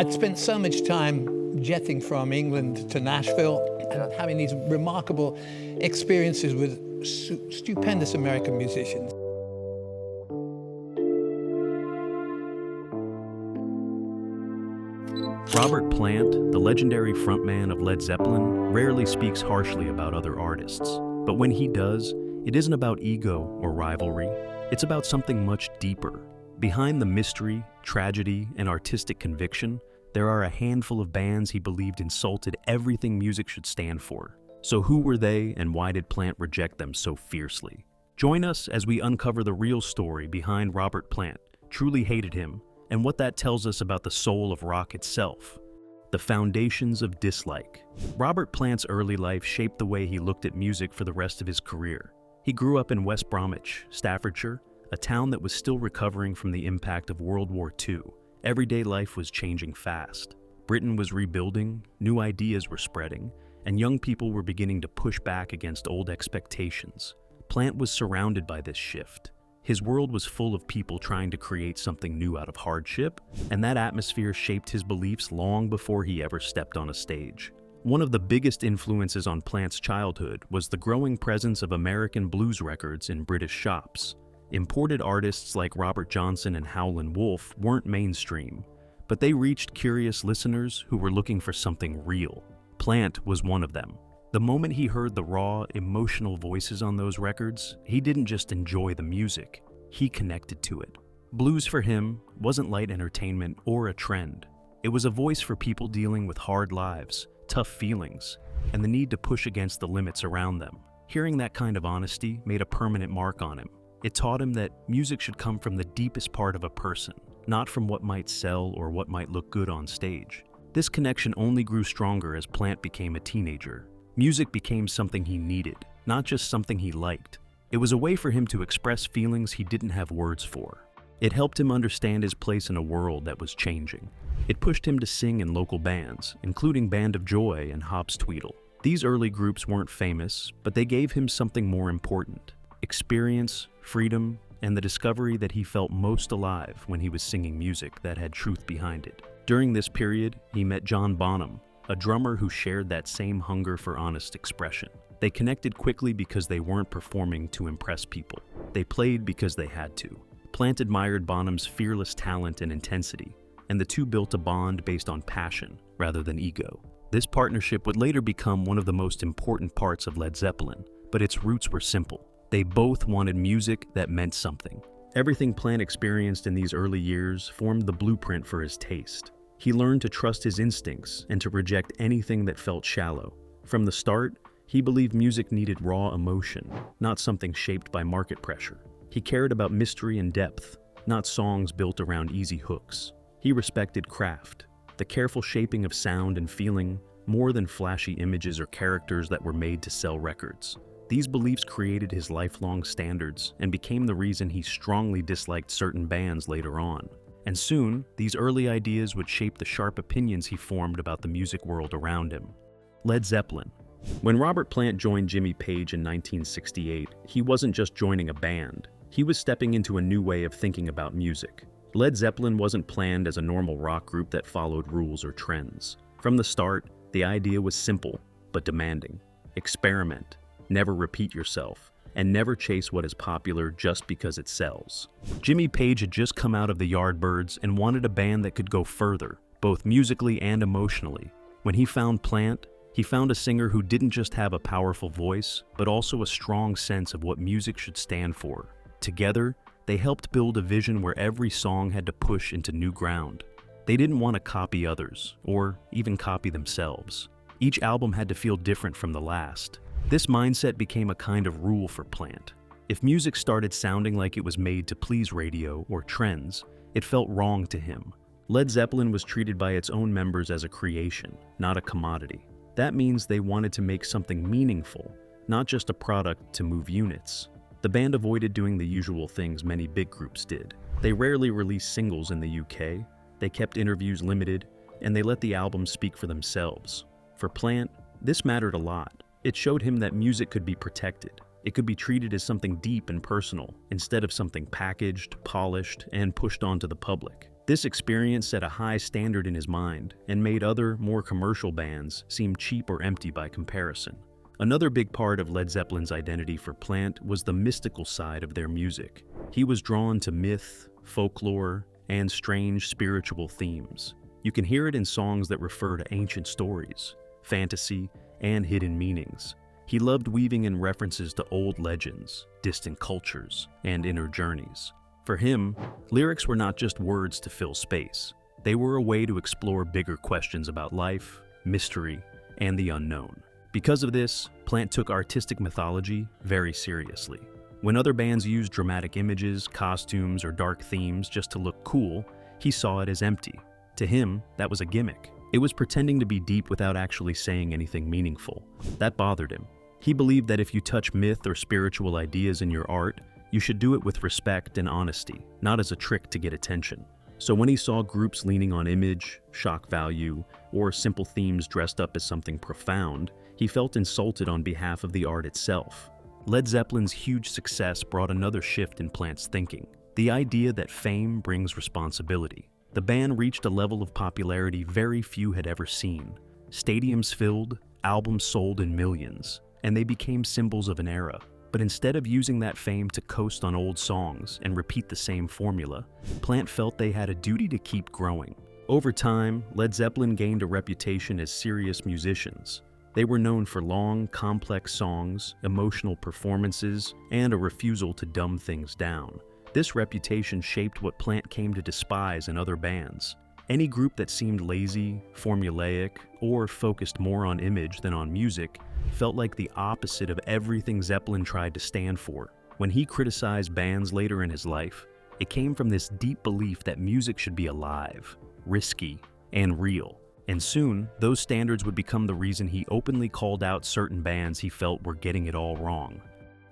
I'd spent so much time jetting from England to Nashville and having these remarkable experiences with stupendous American musicians. Robert Plant, the legendary frontman of Led Zeppelin, rarely speaks harshly about other artists. But when he does, it isn't about ego or rivalry. It's about something much deeper. Behind the mystery, tragedy, and artistic conviction, there are a handful of bands he believed insulted everything music should stand for. So who were they, and why did Plant reject them so fiercely? Join us as we uncover the real story behind Robert Plant, truly hated him, and what that tells us about the soul of rock itself. The foundations of dislike. Robert Plant's early life shaped the way he looked at music for the rest of his career. He grew up in West Bromwich, Staffordshire, a town that was still recovering from the impact of World War II. Everyday life was changing fast. Britain was rebuilding, new ideas were spreading, and young people were beginning to push back against old expectations. Plant was surrounded by this shift. His world was full of people trying to create something new out of hardship, and that atmosphere shaped his beliefs long before he ever stepped on a stage. One of the biggest influences on Plant's childhood was the growing presence of American blues records in British shops. Imported artists like Robert Johnson and Howlin' Wolf weren't mainstream, but they reached curious listeners who were looking for something real. Plant was one of them. The moment he heard the raw, emotional voices on those records, he didn't just enjoy the music, he connected to it. Blues for him wasn't light entertainment or a trend. It was a voice for people dealing with hard lives, tough feelings, and the need to push against the limits around them. Hearing that kind of honesty made a permanent mark on him. It taught him that music should come from the deepest part of a person, not from what might sell or what might look good on stage. This connection only grew stronger as Plant became a teenager. Music became something he needed, not just something he liked. It was a way for him to express feelings he didn't have words for. It helped him understand his place in a world that was changing. It pushed him to sing in local bands, including Band of Joy and Hobbs Tweedle. These early groups weren't famous, but they gave him something more important: experience, freedom, and the discovery that he felt most alive when he was singing music that had truth behind it. During this period, he met John Bonham, a drummer who shared that same hunger for honest expression. They connected quickly because they weren't performing to impress people. They played because they had to. Plant admired Bonham's fearless talent and intensity, and the two built a bond based on passion rather than ego. This partnership would later become one of the most important parts of Led Zeppelin, but its roots were simple. They both wanted music that meant something. Everything Plant experienced in these early years formed the blueprint for his taste. He learned to trust his instincts and to reject anything that felt shallow. From the start, he believed music needed raw emotion, not something shaped by market pressure. He cared about mystery and depth, not songs built around easy hooks. He respected craft, the careful shaping of sound and feeling, more than flashy images or characters that were made to sell records. These beliefs created his lifelong standards and became the reason he strongly disliked certain bands later on. And soon, these early ideas would shape the sharp opinions he formed about the music world around him. Led Zeppelin. When Robert Plant joined Jimmy Page in 1968, he wasn't just joining a band. He was stepping into a new way of thinking about music. Led Zeppelin wasn't planned as a normal rock group that followed rules or trends. From the start, the idea was simple, but demanding. Experiment, never repeat yourself, and never chase what is popular just because it sells. Jimmy Page had just come out of the Yardbirds and wanted a band that could go further, both musically and emotionally. When he found Plant, he found a singer who didn't just have a powerful voice, but also a strong sense of what music should stand for. Together, they helped build a vision where every song had to push into new ground. They didn't want to copy others, or even copy themselves. Each album had to feel different from the last. This mindset became a kind of rule for Plant. If music started sounding like it was made to please radio or trends, it felt wrong to him. Led Zeppelin was treated by its own members as a creation, not a commodity. That means they wanted to make something meaningful, not just a product to move units. The band avoided doing the usual things many big groups did. They rarely released singles in the UK, they kept interviews limited, and they let the albums speak for themselves. For Plant, this mattered a lot. It showed him that music could be protected. It could be treated as something deep and personal, instead of something packaged, polished, and pushed onto the public. This experience set a high standard in his mind and made other, more commercial bands seem cheap or empty by comparison. Another big part of Led Zeppelin's identity for Plant was the mystical side of their music. He was drawn to myth, folklore, and strange spiritual themes. You can hear it in songs that refer to ancient stories, fantasy, and hidden meanings. He loved weaving in references to old legends, distant cultures, and inner journeys. For him, lyrics were not just words to fill space. They were a way to explore bigger questions about life, mystery, and the unknown. Because of this, Plant took artistic mythology very seriously. When other bands used dramatic images, costumes, or dark themes just to look cool, he saw it as empty. To him, that was a gimmick. It was pretending to be deep without actually saying anything meaningful. That bothered him. He believed that if you touch myth or spiritual ideas in your art, you should do it with respect and honesty, not as a trick to get attention. So when he saw groups leaning on image, shock value, or simple themes dressed up as something profound, he felt insulted on behalf of the art itself. Led Zeppelin's huge success brought another shift in Plant's thinking, the idea that fame brings responsibility. The band reached a level of popularity very few had ever seen. Stadiums filled, albums sold in millions, and they became symbols of an era. But instead of using that fame to coast on old songs and repeat the same formula, Plant felt they had a duty to keep growing. Over time, Led Zeppelin gained a reputation as serious musicians. They were known for long, complex songs, emotional performances, and a refusal to dumb things down. This reputation shaped what Plant came to despise in other bands. Any group that seemed lazy, formulaic, or focused more on image than on music felt like the opposite of everything Zeppelin tried to stand for. When he criticized bands later in his life, it came from this deep belief that music should be alive, risky, and real. And soon, those standards would become the reason he openly called out certain bands he felt were getting it all wrong.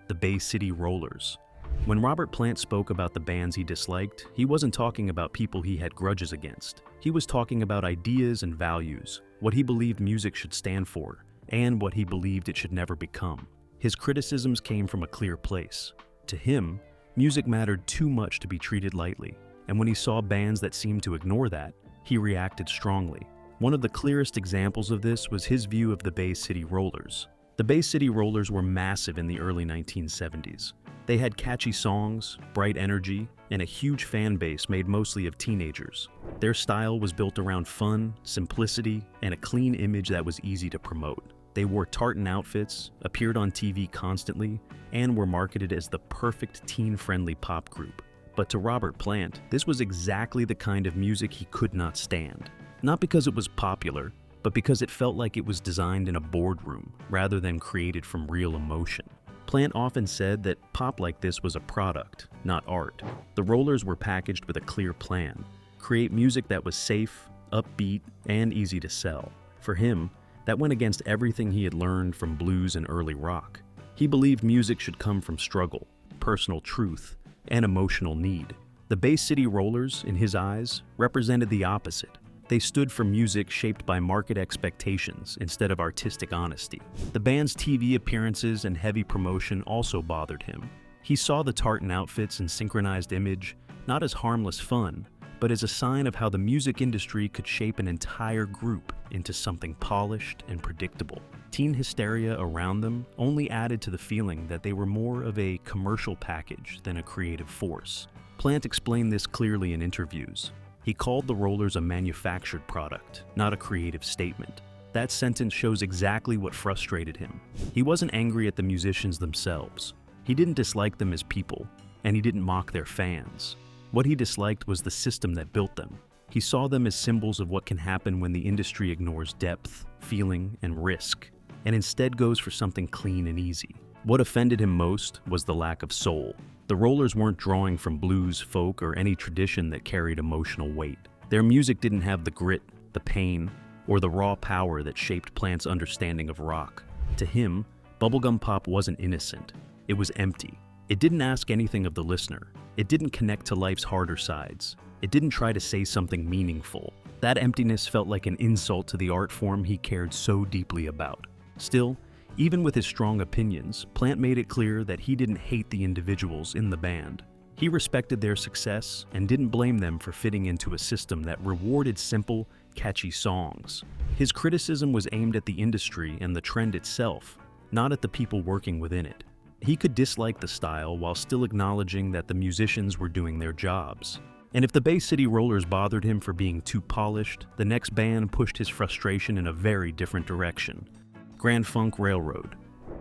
The Bay City Rollers. When Robert Plant spoke about the bands he disliked, he wasn't talking about people he had grudges against. He was talking about ideas and values, what he believed music should stand for, and what he believed it should never become. His criticisms came from a clear place. To him, music mattered too much to be treated lightly, and when he saw bands that seemed to ignore that, he reacted strongly. One of the clearest examples of this was his view of the Bay City Rollers. The Bay City Rollers were massive in the early 1970s. They had catchy songs, bright energy, and a huge fan base made mostly of teenagers. Their style was built around fun, simplicity, and a clean image that was easy to promote. They wore tartan outfits, appeared on TV constantly, and were marketed as the perfect teen-friendly pop group. But to Robert Plant, this was exactly the kind of music he could not stand. Not because it was popular, but because it felt like it was designed in a boardroom rather than created from real emotion. Plant often said that pop like this was a product, not art. The Rollers were packaged with a clear plan: create music that was safe, upbeat, and easy to sell. For him, that went against everything he had learned from blues and early rock. He believed music should come from struggle, personal truth, and emotional need. The Bay City Rollers, in his eyes, represented the opposite. They stood for music shaped by market expectations instead of artistic honesty. The band's TV appearances and heavy promotion also bothered him. He saw the tartan outfits and synchronized image not as harmless fun, but as a sign of how the music industry could shape an entire group into something polished and predictable. Teen hysteria around them only added to the feeling that they were more of a commercial package than a creative force. Plant explained this clearly in interviews. He called the Rollers a manufactured product, not a creative statement. That sentence shows exactly what frustrated him. He wasn't angry at the musicians themselves. He didn't dislike them as people, and he didn't mock their fans. What he disliked was the system that built them. He saw them as symbols of what can happen when the industry ignores depth, feeling, and risk, and instead goes for something clean and easy. What offended him most was the lack of soul. The Rollers weren't drawing from blues, folk, or any tradition that carried emotional weight. Their music didn't have the grit, the pain, or the raw power that shaped Plant's understanding of rock. To him, bubblegum pop wasn't innocent. It was empty. It didn't ask anything of the listener. It didn't connect to life's harder sides. It didn't try to say something meaningful. That emptiness felt like an insult to the art form he cared so deeply about. Still, even with his strong opinions, Plant made it clear that he didn't hate the individuals in the band. He respected their success and didn't blame them for fitting into a system that rewarded simple, catchy songs. His criticism was aimed at the industry and the trend itself, not at the people working within it. He could dislike the style while still acknowledging that the musicians were doing their jobs. And if the Bay City Rollers bothered him for being too polished, the next band pushed his frustration in a very different direction: Grand Funk Railroad.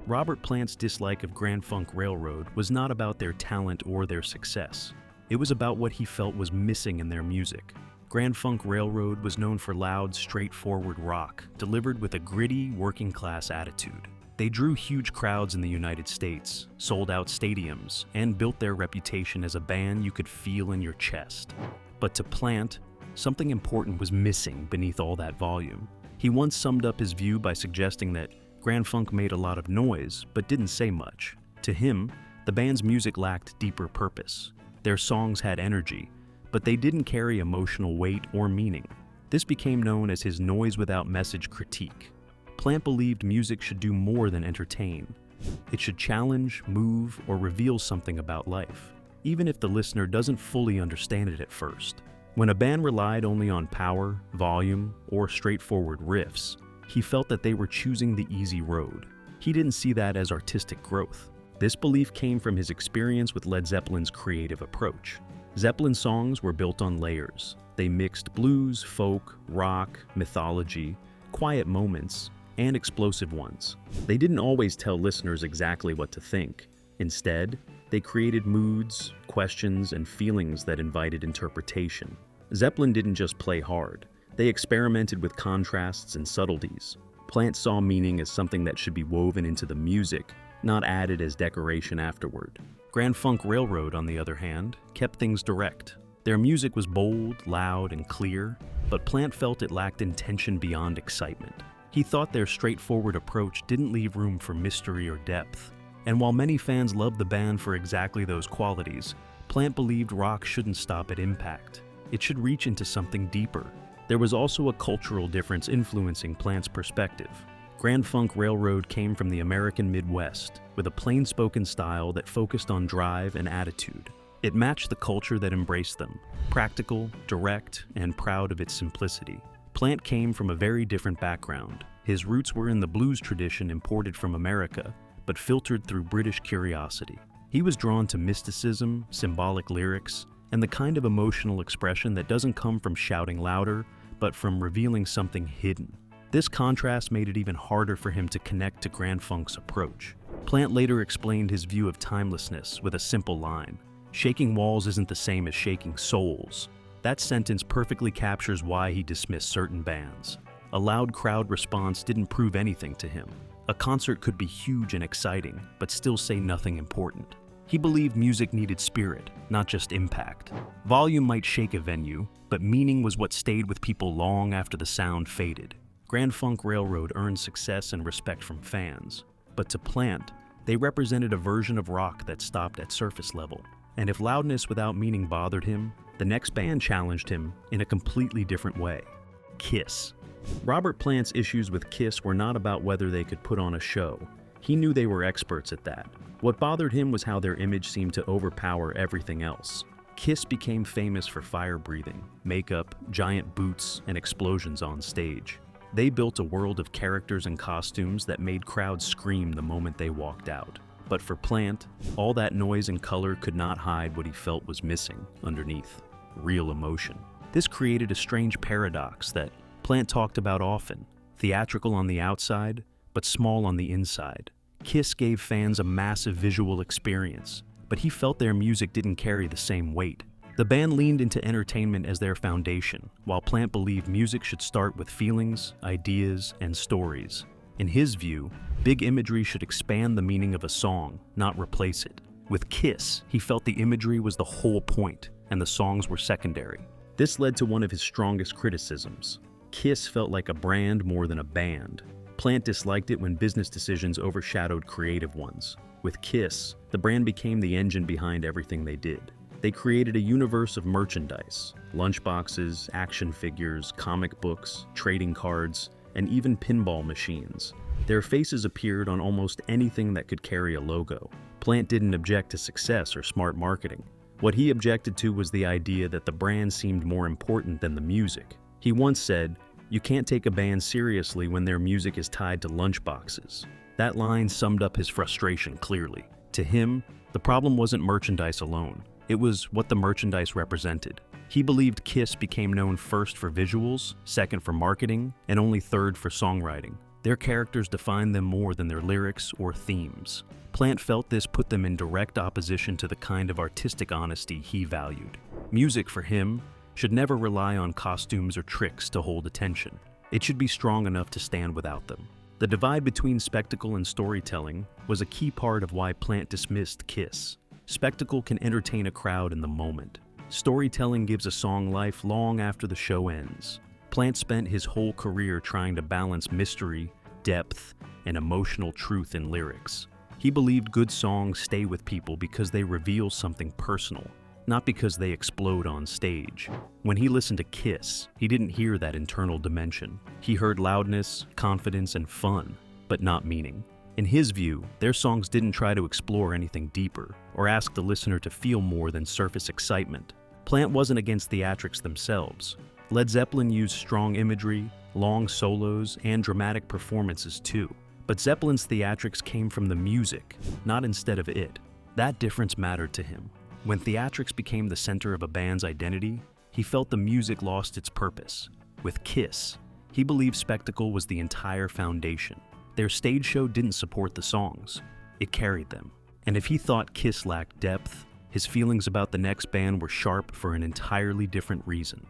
Robert Plant's dislike of Grand Funk Railroad was not about their talent or their success. It was about what he felt was missing in their music. Grand Funk Railroad was known for loud, straightforward rock, delivered with a gritty, working-class attitude. They drew huge crowds in the United States, sold out stadiums, and built their reputation as a band you could feel in your chest. But to Plant, something important was missing beneath all that volume. He once summed up his view by suggesting that Grand Funk made a lot of noise, but didn't say much. To him, the band's music lacked deeper purpose. Their songs had energy, but they didn't carry emotional weight or meaning. This became known as his noise without message critique. Plant believed music should do more than entertain. It should challenge, move, or reveal something about life, even if the listener doesn't fully understand it at first. When a band relied only on power, volume, or straightforward riffs, he felt that they were choosing the easy road. He didn't see that as artistic growth. This belief came from his experience with Led Zeppelin's creative approach. Zeppelin songs were built on layers. They mixed blues, folk, rock, mythology, quiet moments, and explosive ones. They didn't always tell listeners exactly what to think. Instead, they created moods, questions, and feelings that invited interpretation. Zeppelin didn't just play hard. They experimented with contrasts and subtleties. Plant saw meaning as something that should be woven into the music, not added as decoration afterward. Grand Funk Railroad, on the other hand, kept things direct. Their music was bold, loud, and clear, but Plant felt it lacked intention beyond excitement. He thought their straightforward approach didn't leave room for mystery or depth. And while many fans loved the band for exactly those qualities, Plant believed rock shouldn't stop at impact. It should reach into something deeper. There was also a cultural difference influencing Plant's perspective. Grand Funk Railroad came from the American Midwest, with a plain-spoken style that focused on drive and attitude. It matched the culture that embraced them, practical, direct, and proud of its simplicity. Plant came from a very different background. His roots were in the blues tradition imported from America, but filtered through British curiosity. He was drawn to mysticism, symbolic lyrics, and the kind of emotional expression that doesn't come from shouting louder, but from revealing something hidden. This contrast made it even harder for him to connect to Grand Funk's approach. Plant later explained his view of timelessness with a simple line: "Shaking walls isn't the same as shaking souls." That sentence perfectly captures why he dismissed certain bands. A loud crowd response didn't prove anything to him. A concert could be huge and exciting, but still say nothing important. He believed music needed spirit, not just impact. Volume might shake a venue, but meaning was what stayed with people long after the sound faded. Grand Funk Railroad earned success and respect from fans, but to Plant, they represented a version of rock that stopped at surface level. And if loudness without meaning bothered him, the next band challenged him in a completely different way: Kiss. Robert Plant's issues with Kiss were not about whether they could put on a show. He knew they were experts at that. What bothered him was how their image seemed to overpower everything else. Kiss became famous for fire breathing, makeup, giant boots, and explosions on stage. They built a world of characters and costumes that made crowds scream the moment they walked out. But for Plant, all that noise and color could not hide what he felt was missing underneath: real emotion. This created a strange paradox that Plant talked about often: theatrical on the outside, but small on the inside. Kiss gave fans a massive visual experience, but he felt their music didn't carry the same weight. The band leaned into entertainment as their foundation, while Plant believed music should start with feelings, ideas, and stories. In his view, big imagery should expand the meaning of a song, not replace it. With Kiss, he felt the imagery was the whole point, and the songs were secondary. This led to one of his strongest criticisms. Kiss felt like a brand more than a band. Plant disliked it when business decisions overshadowed creative ones. With Kiss, the brand became the engine behind everything they did. They created a universe of merchandise: lunchboxes, action figures, comic books, trading cards, and even pinball machines. Their faces appeared on almost anything that could carry a logo. Plant didn't object to success or smart marketing, What he objected to was the idea that the brand seemed more important than the music. He once said, "You can't take a band seriously when their music is tied to lunchboxes." That line summed up his frustration clearly. To him, the problem wasn't merchandise alone. It was what the merchandise represented. He believed Kiss became known first for visuals, second for marketing, and only third for songwriting. Their characters defined them more than their lyrics or themes. Plant felt this put them in direct opposition to the kind of artistic honesty he valued. Music, for him, should never rely on costumes or tricks to hold attention. It should be strong enough to stand without them. The divide between spectacle and storytelling was a key part of why Plant dismissed Kiss. Spectacle can entertain a crowd in the moment. Storytelling gives a song life long after the show ends. Plant spent his whole career trying to balance mystery, depth, and emotional truth in lyrics. He believed good songs stay with people because they reveal something personal, not because they explode on stage. When he listened to Kiss, he didn't hear that internal dimension. He heard loudness, confidence, and fun, but not meaning. In his view, their songs didn't try to explore anything deeper or ask the listener to feel more than surface excitement. Plant wasn't against theatrics themselves. Led Zeppelin used strong imagery, long solos, and dramatic performances too. But Zeppelin's theatrics came from the music, not instead of it. That difference mattered to him. When theatrics became the center of a band's identity, he felt the music lost its purpose. With Kiss, he believed spectacle was the entire foundation. Their stage show didn't support the songs. It carried them. And if he thought Kiss lacked depth, his feelings about the next band were sharp for an entirely different reason.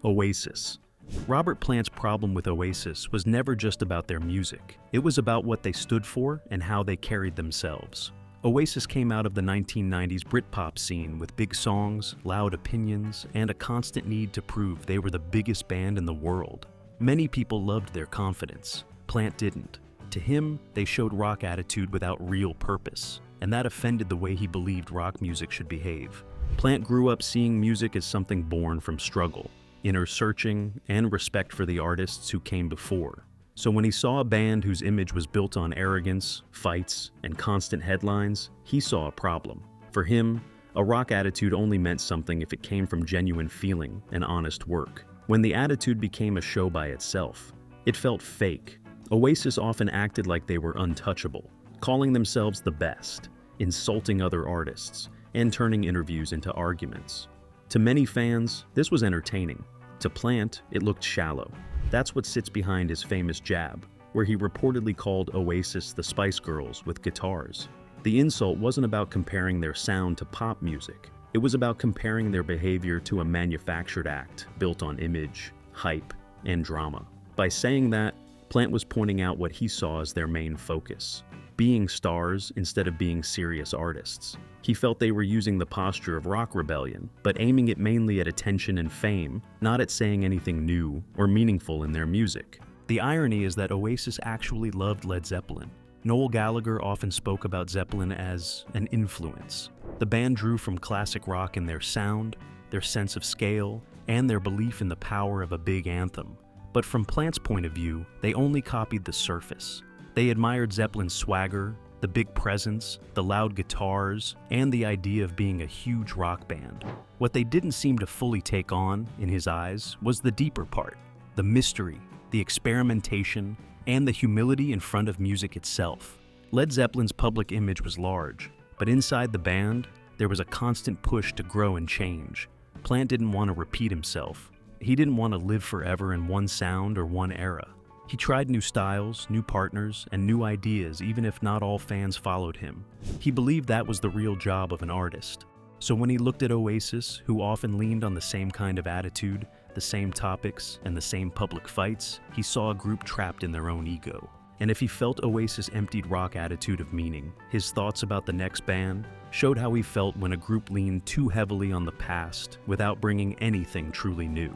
Oasis. Robert Plant's problem with Oasis was never just about their music. It was about what they stood for and how they carried themselves. Oasis came out of the 1990s Britpop scene with big songs, loud opinions, and a constant need to prove they were the biggest band in the world. Many people loved their confidence. Plant didn't. To him, they showed rock attitude without real purpose, and that offended the way he believed rock music should behave. Plant grew up seeing music as something born from struggle, inner searching, and respect for the artists who came before. So when he saw a band whose image was built on arrogance, fights, and constant headlines, he saw a problem. For him, a rock attitude only meant something if it came from genuine feeling and honest work. When the attitude became a show by itself, it felt fake. Oasis often acted like they were untouchable, calling themselves the best, insulting other artists, and turning interviews into arguments. To many fans, this was entertaining. To Plant, it looked shallow. That's what sits behind his famous jab, where he reportedly called Oasis the Spice Girls with guitars. The insult wasn't about comparing their sound to pop music. It was about comparing their behavior to a manufactured act built on image, hype, and drama. By saying that, Plant was pointing out what he saw as their main focus: being stars instead of being serious artists. He felt they were using the posture of rock rebellion, but aiming it mainly at attention and fame, not at saying anything new or meaningful in their music. The irony is that Oasis actually loved Led Zeppelin. Noel Gallagher often spoke about Zeppelin as an influence. The band drew from classic rock in their sound, their sense of scale, and their belief in the power of a big anthem. But from Plant's point of view, they only copied the surface. They admired Zeppelin's swagger, the big presence, the loud guitars, and the idea of being a huge rock band. What they didn't seem to fully take on, in his eyes, was the deeper part: the mystery, the experimentation, and the humility in front of music itself. Led Zeppelin's public image was large, but inside the band, there was a constant push to grow and change. Plant didn't want to repeat himself. He didn't want to live forever in one sound or one era. He tried new styles, new partners, and new ideas even if not all fans followed him. He believed that was the real job of an artist. So when he looked at Oasis, who often leaned on the same kind of attitude, the same topics, and the same public fights, he saw a group trapped in their own ego. And if he felt Oasis emptied rock attitude of meaning, his thoughts about the next band showed how he felt when a group leaned too heavily on the past without bringing anything truly new.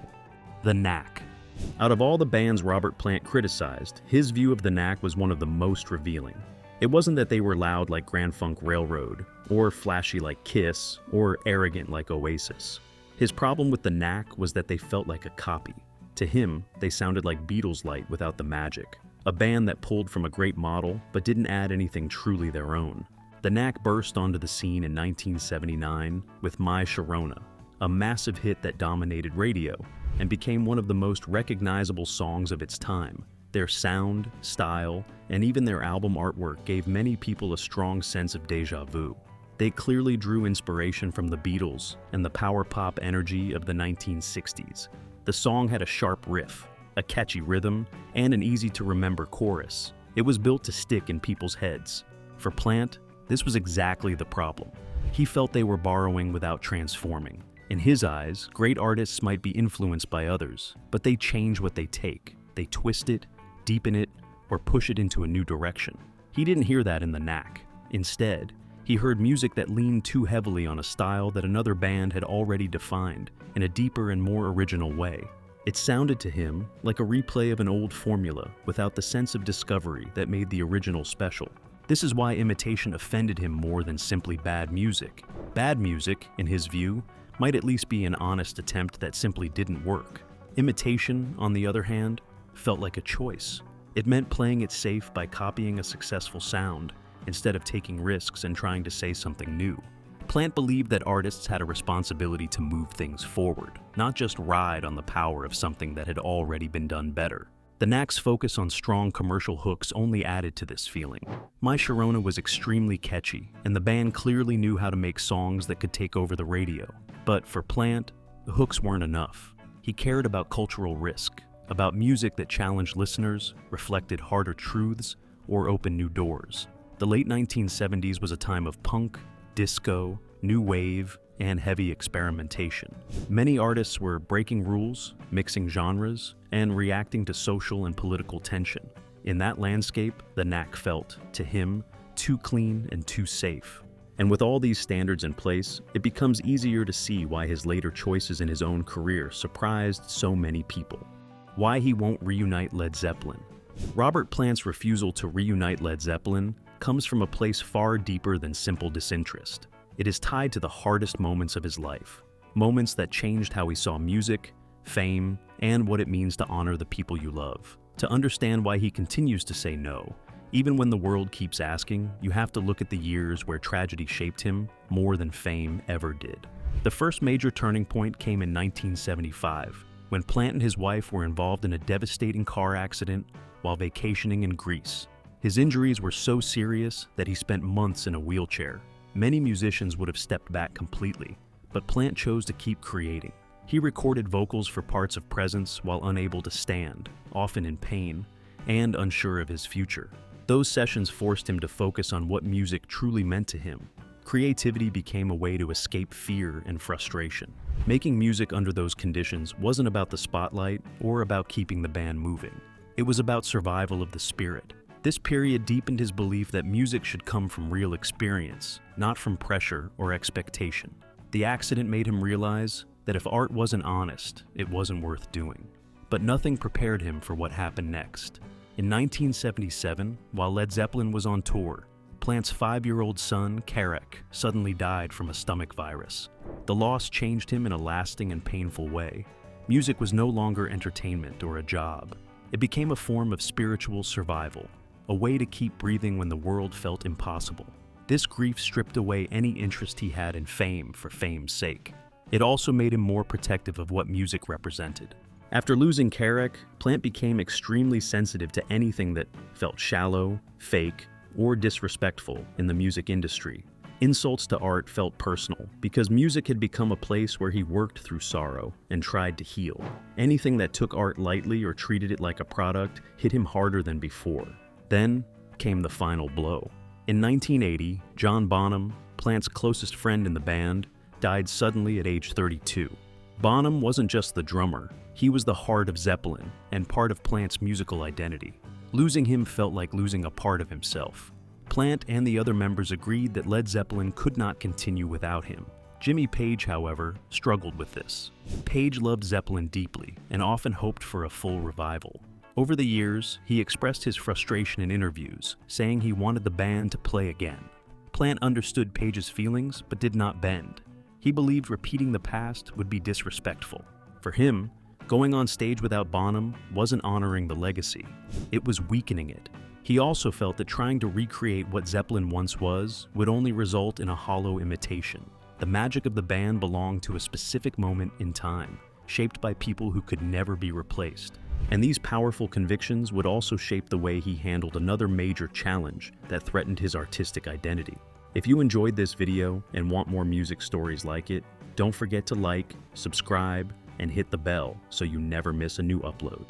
The Knack. Out of all the bands Robert Plant criticized, his view of the Knack was one of the most revealing. It wasn't that they were loud like Grand Funk Railroad, or flashy like Kiss, or arrogant like Oasis. His problem with the Knack was that they felt like a copy. To him, they sounded like Beatles light without the magic. A band that pulled from a great model, but didn't add anything truly their own. The Knack burst onto the scene in 1979 with My Sharona, a massive hit that dominated radio and became one of the most recognizable songs of its time. Their sound, style, and even their album artwork gave many people a strong sense of déjà vu. They clearly drew inspiration from the Beatles and the power pop energy of the 1960s. The song had a sharp riff, a catchy rhythm, and an easy-to-remember chorus. It was built to stick in people's heads. For Plant, this was exactly the problem. He felt they were borrowing without transforming. In his eyes, great artists might be influenced by others, but they change what they take. They twist it, deepen it, or push it into a new direction. He didn't hear that in the Knack. Instead, he heard music that leaned too heavily on a style that another band had already defined in a deeper and more original way. It sounded to him like a replay of an old formula without the sense of discovery that made the original special. This is why imitation offended him more than simply bad music. Bad music, in his view, might at least be an honest attempt that simply didn't work. Imitation, on the other hand, felt like a choice. It meant playing it safe by copying a successful sound, instead of taking risks and trying to say something new. Plant believed that artists had a responsibility to move things forward, not just ride on the power of something that had already been done better. The Knack's focus on strong commercial hooks only added to this feeling. My Sharona was extremely catchy, and the band clearly knew how to make songs that could take over the radio. But for Plant, the hooks weren't enough. He cared about cultural risk, about music that challenged listeners, reflected harder truths, or opened new doors. The late 1970s was a time of punk, disco, new wave, and heavy experimentation. Many artists were breaking rules, mixing genres, and reacting to social and political tension. In that landscape, the Knack felt, to him, too clean and too safe. And with all these standards in place, it becomes easier to see why his later choices in his own career surprised so many people. Why he won't reunite Led Zeppelin. Robert Plant's refusal to reunite Led Zeppelin comes from a place far deeper than simple disinterest. It is tied to the hardest moments of his life, moments that changed how he saw music, fame, and what it means to honor the people you love. To understand why he continues to say no, even when the world keeps asking, you have to look at the years where tragedy shaped him more than fame ever did. The first major turning point came in 1975, when Plant and his wife were involved in a devastating car accident while vacationing in Greece. His injuries were so serious that he spent months in a wheelchair. Many musicians would have stepped back completely, but Plant chose to keep creating. He recorded vocals for parts of Presence while unable to stand, often in pain, and unsure of his future. Those sessions forced him to focus on what music truly meant to him. Creativity became a way to escape fear and frustration. Making music under those conditions wasn't about the spotlight or about keeping the band moving. It was about survival of the spirit. This period deepened his belief that music should come from real experience, not from pressure or expectation. The accident made him realize that if art wasn't honest, it wasn't worth doing. But nothing prepared him for what happened next. In 1977, while Led Zeppelin was on tour, Plant's 5-year-old son, Knack, suddenly died from a stomach virus. The loss changed him in a lasting and painful way. Music was no longer entertainment or a job. It became a form of spiritual survival, a way to keep breathing when the world felt impossible. This grief stripped away any interest he had in fame for fame's sake. It also made him more protective of what music represented. After losing Knack, Plant became extremely sensitive to anything that felt shallow, fake, or disrespectful in the music industry. Insults to art felt personal because music had become a place where he worked through sorrow and tried to heal. Anything that took art lightly or treated it like a product hit him harder than before. Then came the final blow. In 1980, John Bonham, Plant's closest friend in the band, died suddenly at age 32. Bonham wasn't just the drummer, he was the heart of Zeppelin and part of Plant's musical identity. Losing him felt like losing a part of himself. Plant and the other members agreed that Led Zeppelin could not continue without him. Jimmy Page, however, struggled with this. Page loved Zeppelin deeply and often hoped for a full revival. Over the years, he expressed his frustration in interviews, saying he wanted the band to play again. Plant understood Page's feelings but did not bend. He believed repeating the past would be disrespectful. For him, Going on stage without Bonham wasn't honoring the legacy, it was weakening it. He also felt that trying to recreate what Zeppelin once was would only result in a hollow imitation. The magic of the band belonged to a specific moment in time, shaped by people who could never be replaced. And these powerful convictions would also shape the way he handled another major challenge that threatened his artistic identity. If you enjoyed this video and want more music stories like it, don't forget to like, subscribe, and hit the bell so you never miss a new upload.